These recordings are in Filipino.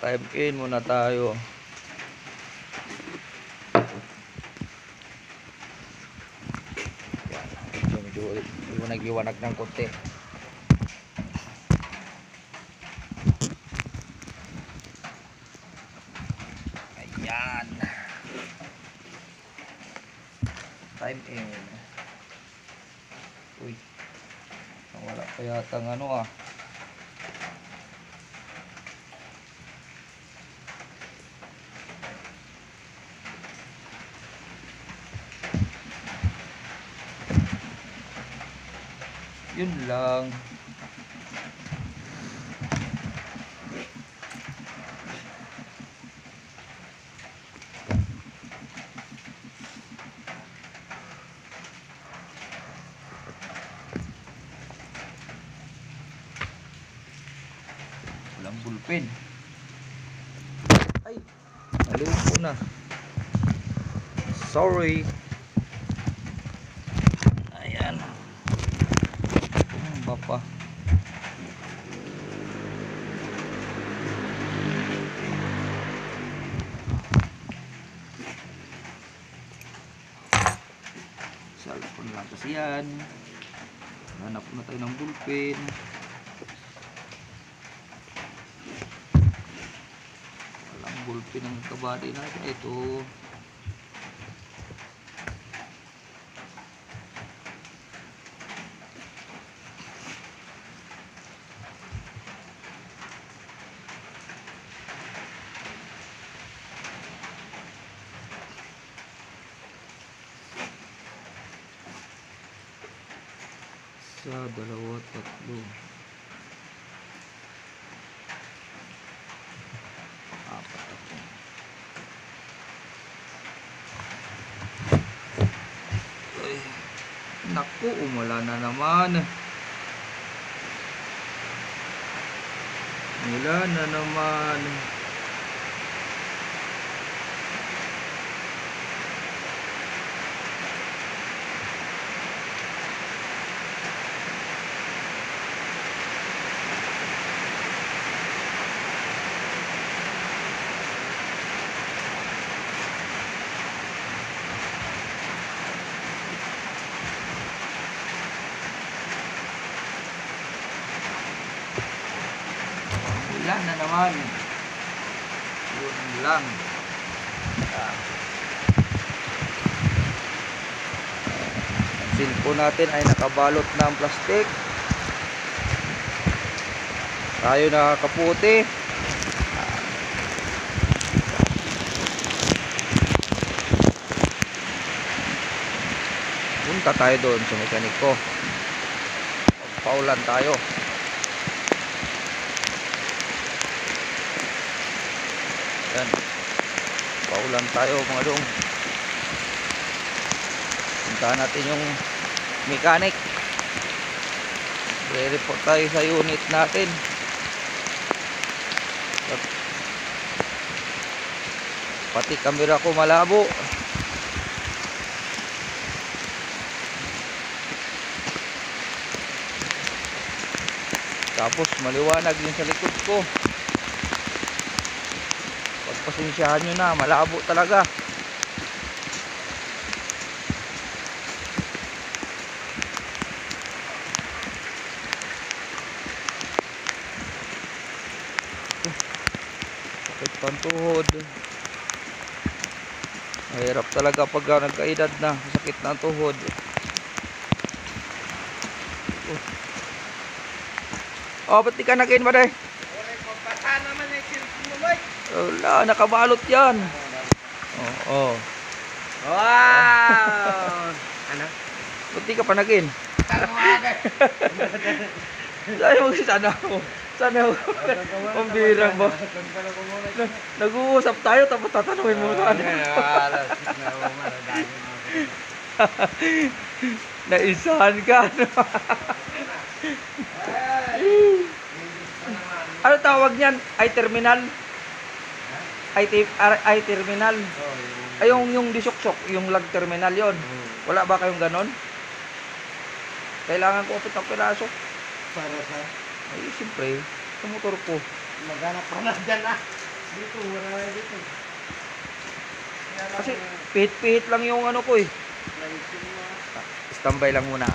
Time in muna tayo. Yan. Medyo nag-iwanag ng konti. Ayan. Time in. Uy. Wala pa yata ng ano ah. Yun lang. Walang bulpen. Ay, naliw ko na. Sorry. Ayan. Bapa. Salpon lang kasi yan. Hanap na tayo ng bulpen. Walang bulpen ng kabady natin. Ito. Sa dalawa, tatlo, apat ako. Ay, naku, umala na naman. Umala na naman. Wala na naman. Yun lang. Ang cellphone natin ay nakabalot ng plastic. Tayo nakakaputi. Punta tayo doon sa mekaniko. Paulan tayo. Yan. Paulan tayo mga dong. Puntahan natin yung mechanic. I-report tayo sa unit natin. Pati camera ko malabo. Tapos maliwanag yung sa likod ko. Pagpasensyahan nyo na, malabo talaga. Sakit pang tuhod. Mahirap talaga pag nagkaedad na, sakit na ang tuhod. Oh, ba't di ka nag-in ba, day? Wala, nakabalot yan. Oo. Wow! Ano? Ba't di ka pa nag-in? Sana mo. Pambirang ba? Nag-uusap tayo tapos tatanungin mo na. Naisahan ka. Ano tawag niyan? I-terminal? I-terminal? Ay, yung disuksok, yung lag terminal yon. Wala ba kayong ganon? Kailangan ko upit ng piraso. Para sa? Ay, siyempre, sa motor ko. Maghanap ka na dyan ah. Dito, wala dito. Kasi pihit-pihit lang yung ano ko eh. Standby lang muna.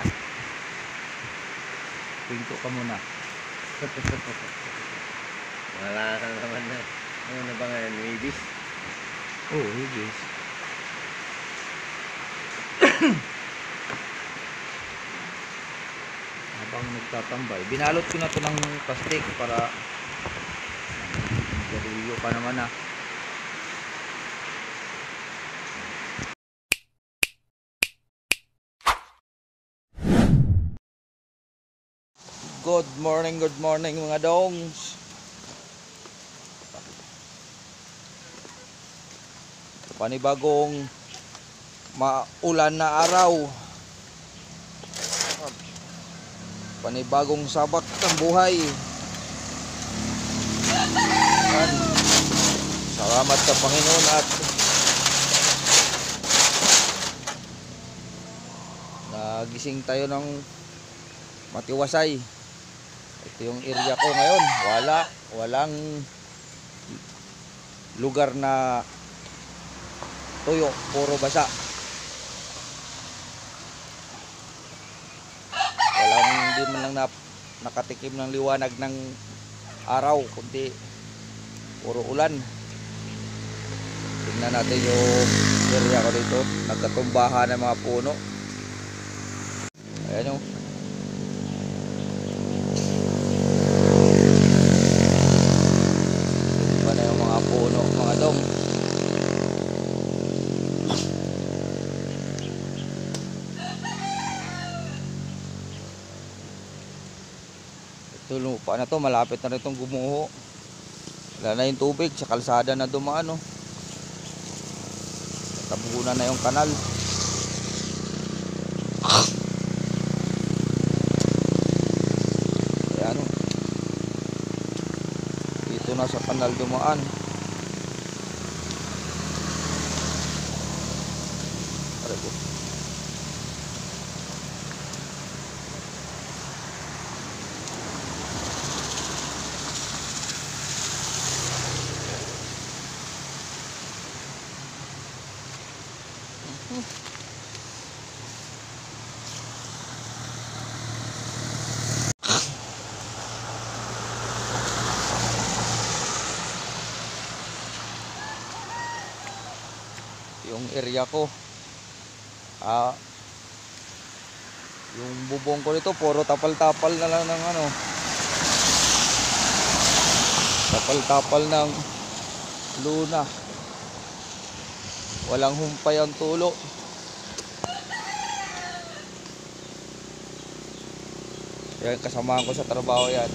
Pinto ka muna. Wala ka naman na. Ano na ba ngayon? Ibis? Oh, ibis. Habang nagtatambay, binalot ko na to ng plastic para gariyo pa naman ah. Good morning mga dongs. Panibagong maulan na araw. Panibagong sabak ng buhay. Yan. Salamat sa Panginoon at nagising tayo ng matiwasay. Ito yung area ko ngayon. Walang lugar na tuyo, puro basa. Hindi man lang nakatikim ng liwanag ng araw, kundi puro ulan. Tingnan natin yung area ko dito, nagkatumbahan ng mga puno. Ayan o. Iba na yung mga puno, mga dong. Ito lupa na to, malapit na rin itong gumuho. Wala na yung tubig, sa kalsada na dumaan oh. Tabunan na yung kanal. Ayan oh. Dito na sa kanal dumaan. Aray. Yung area ko yung bubong ko nito puro tapal-tapal na lang ng ano, tapal-tapal ng luna, walang humpay ang tulo. Yan, kasamahan ko sa trabaho yan.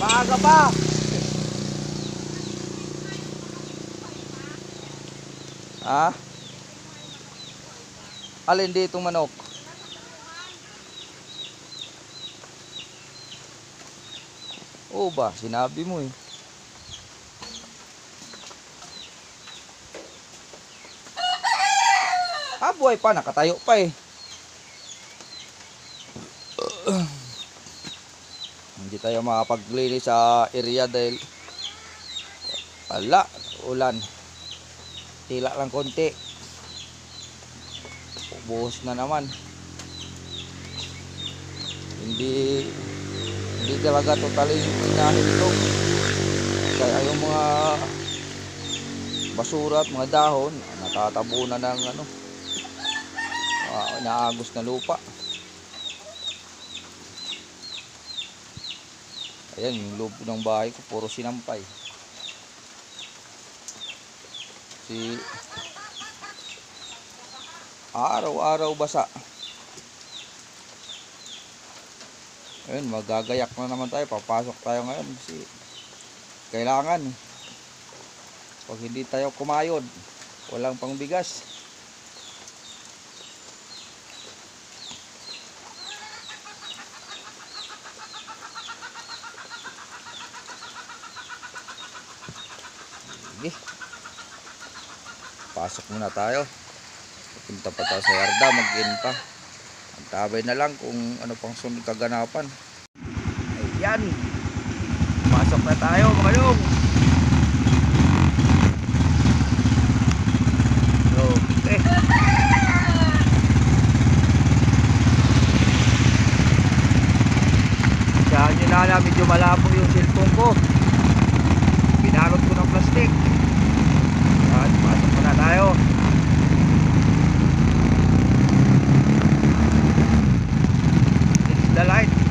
Maaga pa! Ha? Alin ditong manok? Oo ba? Sinabi mo eh. Buhay pa, nakatayo pa eh. Hindi tayo makapaglinis sa area dahil wala, ulan. Tila lang konti. Buhos na naman. Hindi talaga totally inahin ito. Kaya yung mga basura at mga dahon natatabunan ng ano, inaagos na lupa. Ayan yung loob ng bahay ko, puro sinampay. Araw-araw basa. Ayun, magagayak na naman tayo. Papasok tayo ngayon kasi kailangan. Pag hindi tayo kumayod, walang pangbigas. Sige. Pasok muna tayo. Punta pa tayo sa yarda, mag-in pa. Magtabay na lang kung ano pang sunod kaganapan. Ayan. Pasok na tayo mga dong. malabo yung cellphone ko. Binalot ko ng plastic. At pasok muna tayo. This is the light.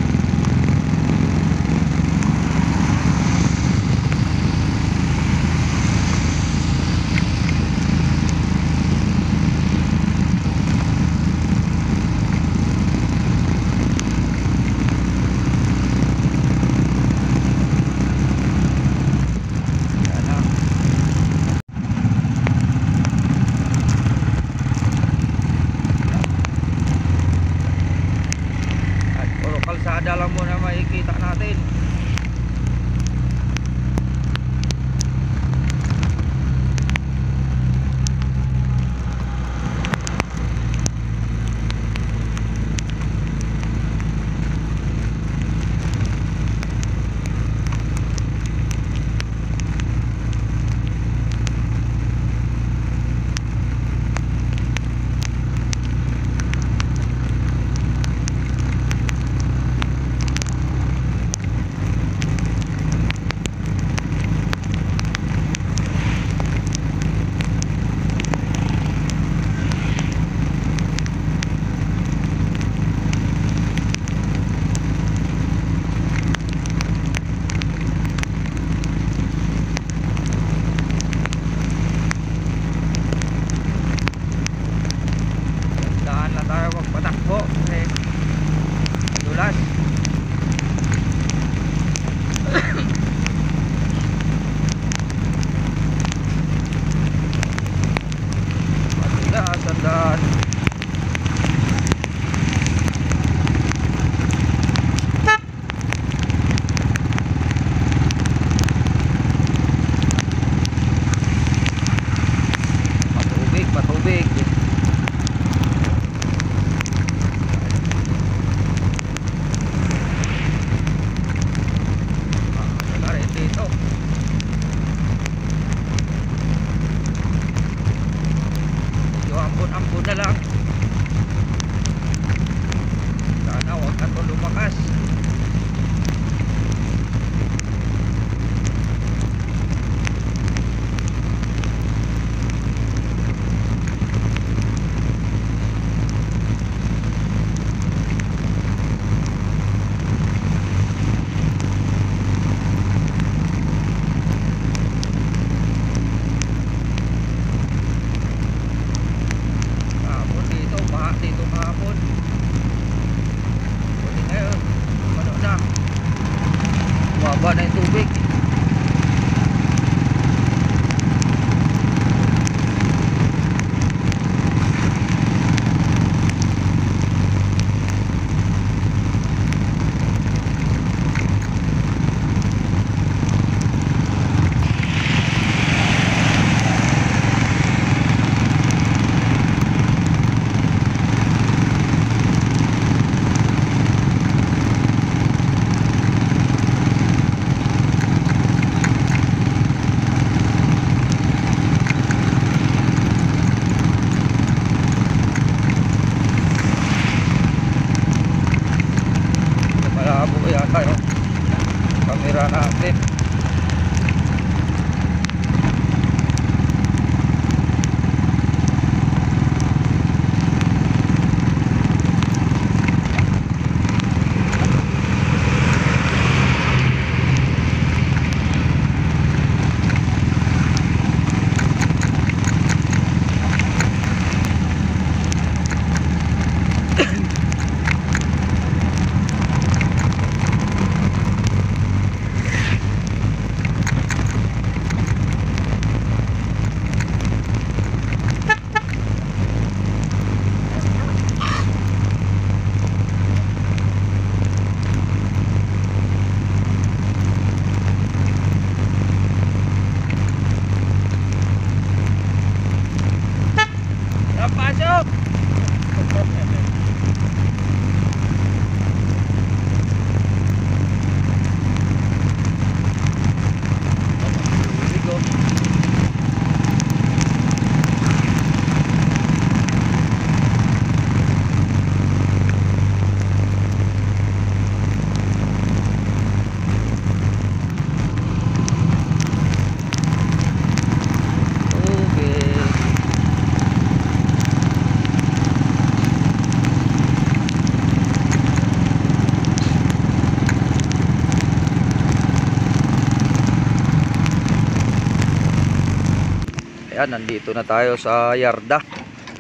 Ayan, nandito na tayo sa yarda.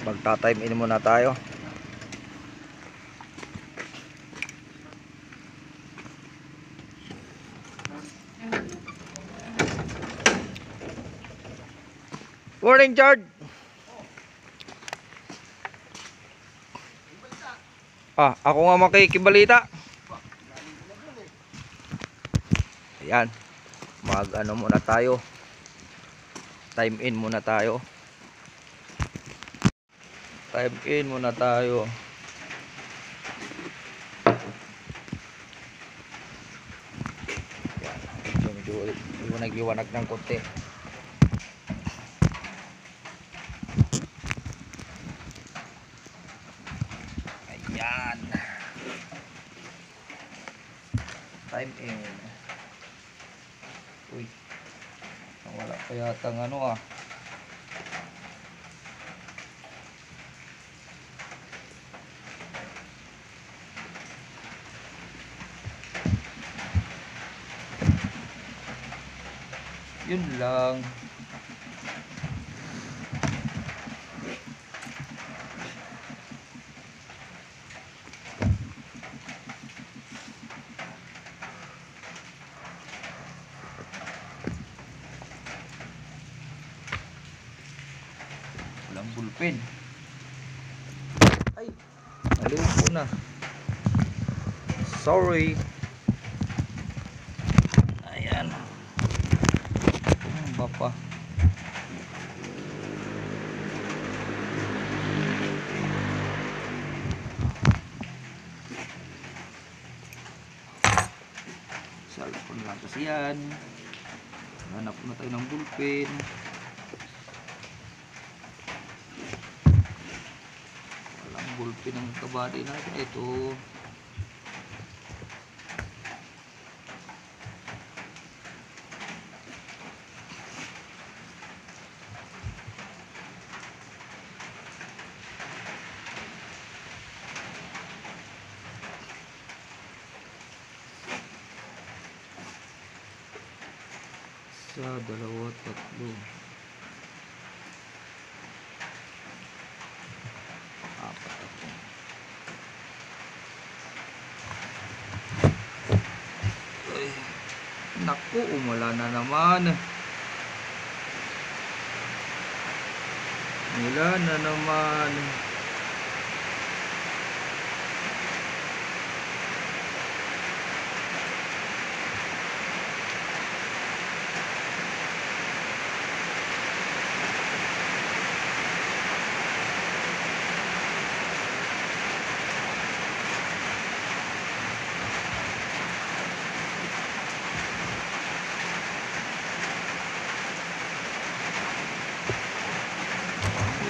Magta-time in muna tayo. Morning, George. Ako nga makikibalita. Ayan. Mag-ano muna tayo. Time in muna tayo. Time in muna tayo. Ayan. Medyo nag-iwanag ng konti. Ayan. Time in. Uy. Wala pa yatang ano Yun lang. Walang bulpen. Ay, maliw ko na. Sorry. Ayan. Bapa. Salpon lang kasi yan. Hanap na tayo ng bulpen. Walang bulpen ng kabady natin. Ito. Isa, dalawa, tatlo, apat ako. Ay, naku, umala na naman. Umala na naman.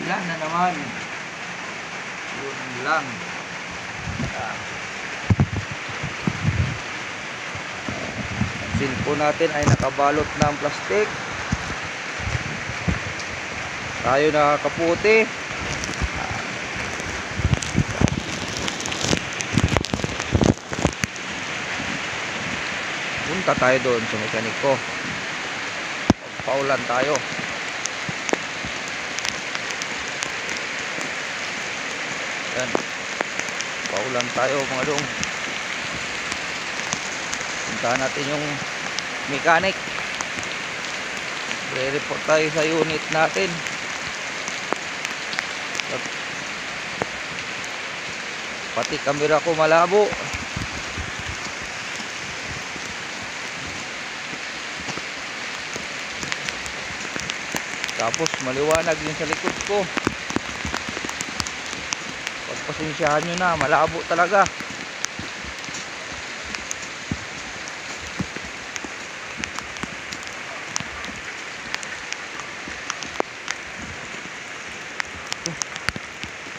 Wala na naman. Yun lang. Ang cellphone natin ay nakabalot ng plastic. Tayo nakakaputi. Punta tayo doon sa mekaniko. Paulan tayo. Yan. Paulan tayo mga dong. Puntahan natin yung mechanic. Re-report tayo sa unit natin. Pati camera ko malabo. Tapos maliwanag yung sa likod ko. Pagpasensyahan nyo na, malabo talaga.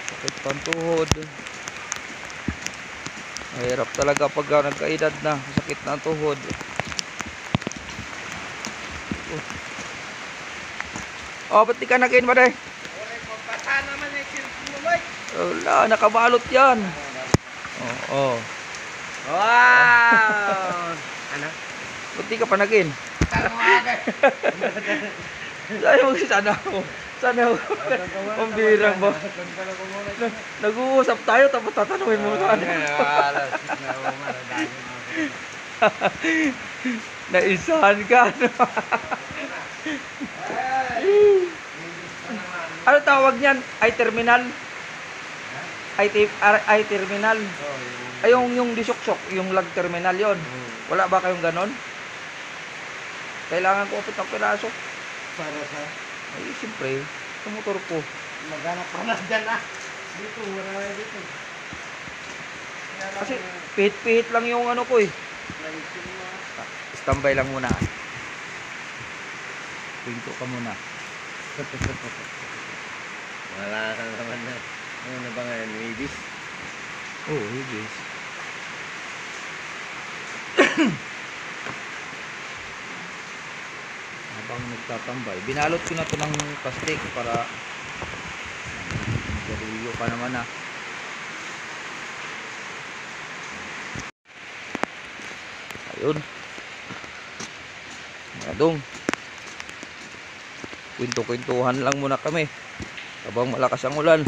Sakit pang tuhod. Mahirap talaga pag nagkaedad na, sakit na ang tuhod. Ba't di ka nag-in ba, day? Wala, nakabalot yan. Oo. Wow! Ano? Ba't di ka pa nag-in? Saan mo sana ako? Sana ako. Pambirang ba? Nag-uusap tayo tapos tatanungin mo sa ano. Naisahan ka. Ano tawag niyan? I-terminal? I-terminal? Ay, yung disuksok, yung lag terminal yon. Wala ba kayong ganon? Kailangan ko upit ng piraso. Para sa Ay, siyempre, sa motor ko. maghanap ka na dyan ah. Dito, wala na dito. Kasi pihit-pihit lang yung ano ko eh. Standby lang muna. Pinto ka muna. Wala ka naman na. Ano na ba ngayon? Ibis? Oo, ibis. Habang nagtatambay, binalot ko na to ng plastic para galiyo pa naman ah. Ayun. Madong. Kwento-kwentuhan lang muna kami habang malakas ang ulan.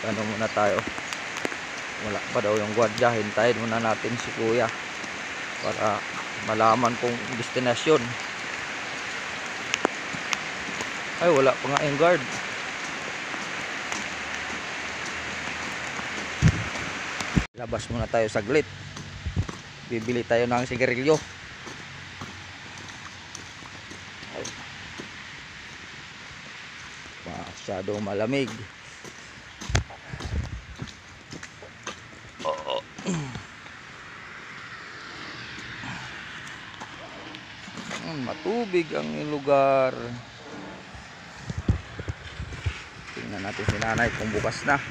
Ano muna tayo, wala pa daw yung gwardiya, hintayin muna natin si kuya para malaman kung destinasyon. Ay, wala pa nga yung guard. Labas muna tayo saglit, bibili tayo ng sigarilyo. Masyadong malamig. Matubig ang lugar. Tingnan natin si nanay kung bukas na.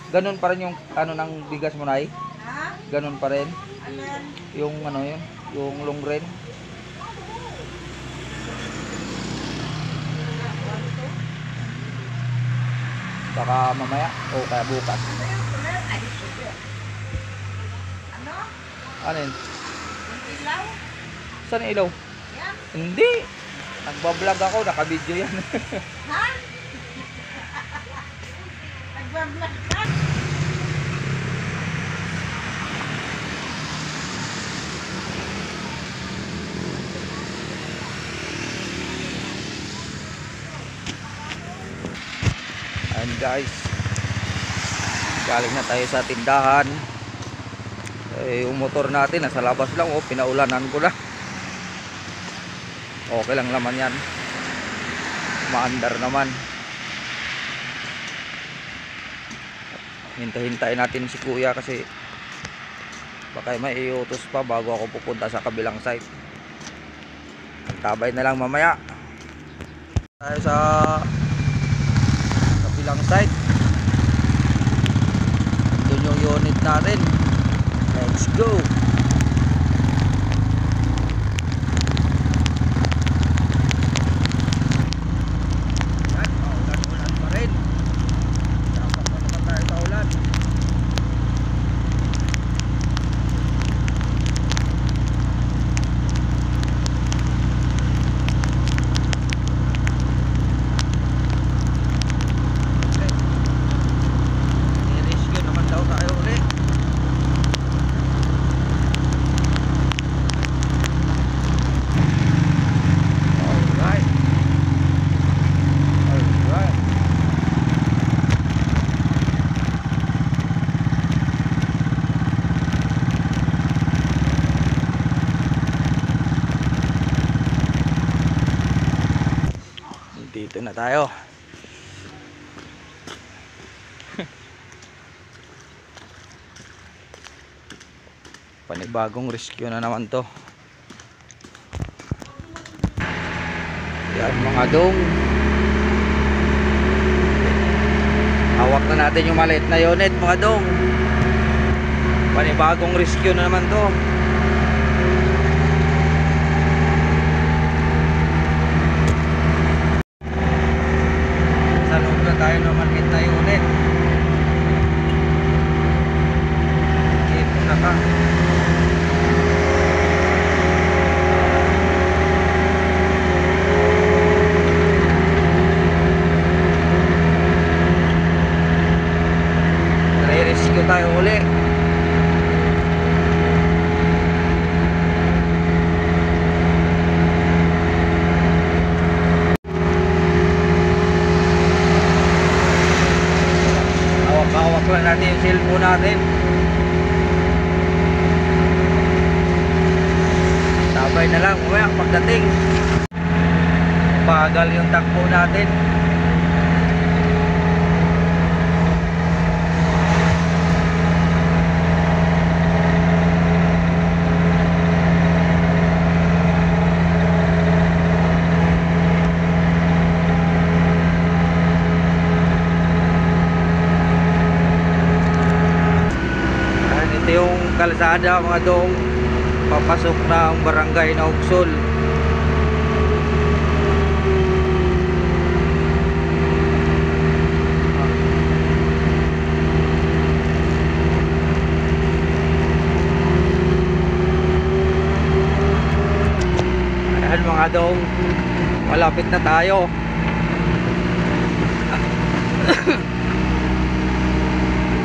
Ganun pa rin yung ano ng bigas mo, Nay? Ha? Ganun pa rin? Alan? Yung ano yun? Yung long grain? Baka mamaya o kaya bukas. Ano? Ano yun? Yung ilaw? Saan yung ilaw? Yan? Hindi! Nagbablog ako, naka-video yan. Ha? Nagbablog ka? And guys, galing na tayo sa tindahan. Yung motor natin nasa labas lang, pinaulanan ko na. Okay lang naman yan, maandar naman. Hintay-hintay natin si kuya kasi baka may iutos pa bago ako pupunta sa kabilang site. Tabay na lang mamaya tayo sa kabilang site. Doon yung unit natin. Let's go. Yan, ulan pa rin. Dapat pa naman tayo sa ulan. Ni-rescue naman daw tayo ulit. na tayo. Panibagong rescue na naman to. Yan mga dong. Hawak na natin yung maliit na unit mga dong. Panibagong rescue na naman to. Sa loob na tayo ng maliit na unit. Ito na ka. Rescue tayo uli. Hawak-hawak lang natin yung cellphone natin. Sabay na lang mamaya pagdating. Bagal yung takbo natin. Yung kalsada mga dong, papasok na ang barangay na Uksol. Ayan mga dong, malapit na tayo.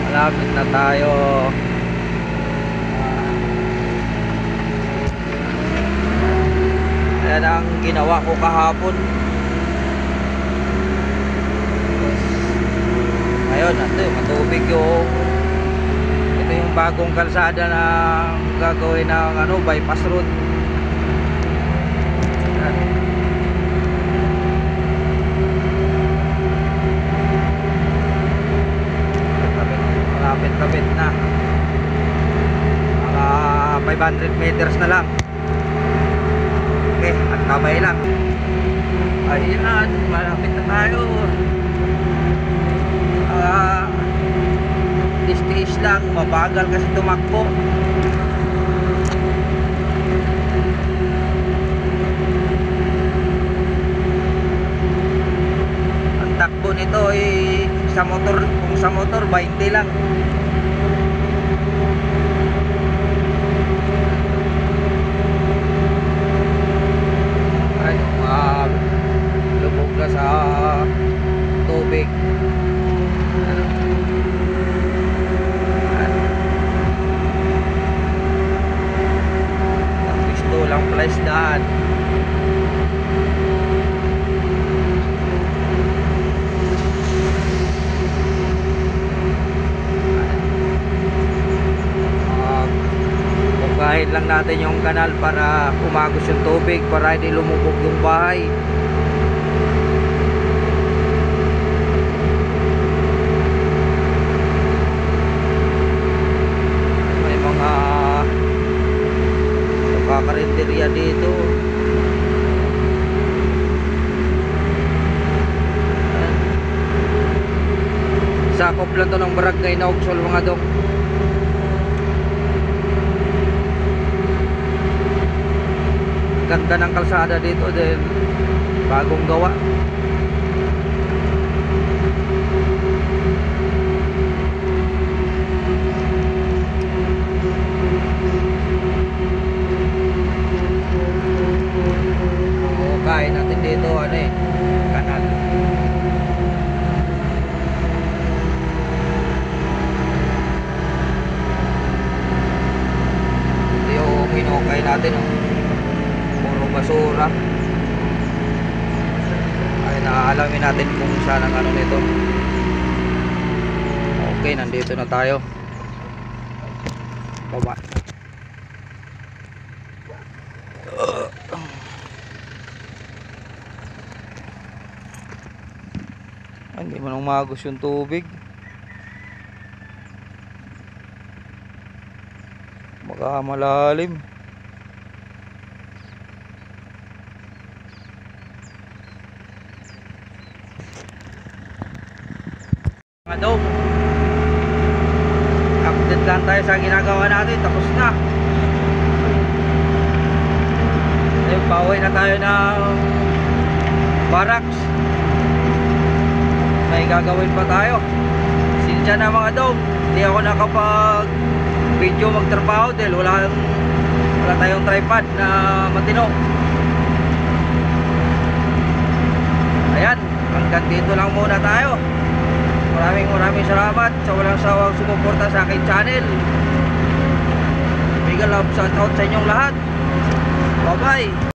Malapit na tayo. Yan ang ginawa ko kahapon. Ngayon, matubig yung ito yung bagong kalsada na gagawin ng bypass road. Yan. Malapit na. Mga 500 meters na lang. Okay, at kamay lang. Ayan, malapit na tayo. Tiis lang, mabagal kasi tumakbo. Ang takbo nito ay sa motor, kung sa motor 20 lang. Lubog na sa tubig. Gusto lang place daan. Bukahin lang natin yung kanal para umagos yung tubig, para hindi lumubog yung bahay. May mga kakarinderya dito. Sakop lang to ng barangay na Uksol mga dok. Ganda ng kalsada dito dahil bagong gawa. Kain natin dito kanal. Ito yung hinukay natin basura. Ay, naaalamin natin kung saan ang nito. Okay, nandito na tayo. Baba. Hindi mo nang magos yung tubig. Baka malalim. Mga dong, update lang tayo sa ginagawa natin. Tapos na. Ayun, pauwi na tayo ng barracks. May gagawin pa tayo. Sinsya na mga dong, hindi ako nakapag video magtrabaho dahil wala tayong tripod na matino. Ayan, hanggang dito lang muna tayo. Maraming salamat sa walang sawang sumuporta sa aking channel. Big love, shout out sa inyong lahat. Bye bye.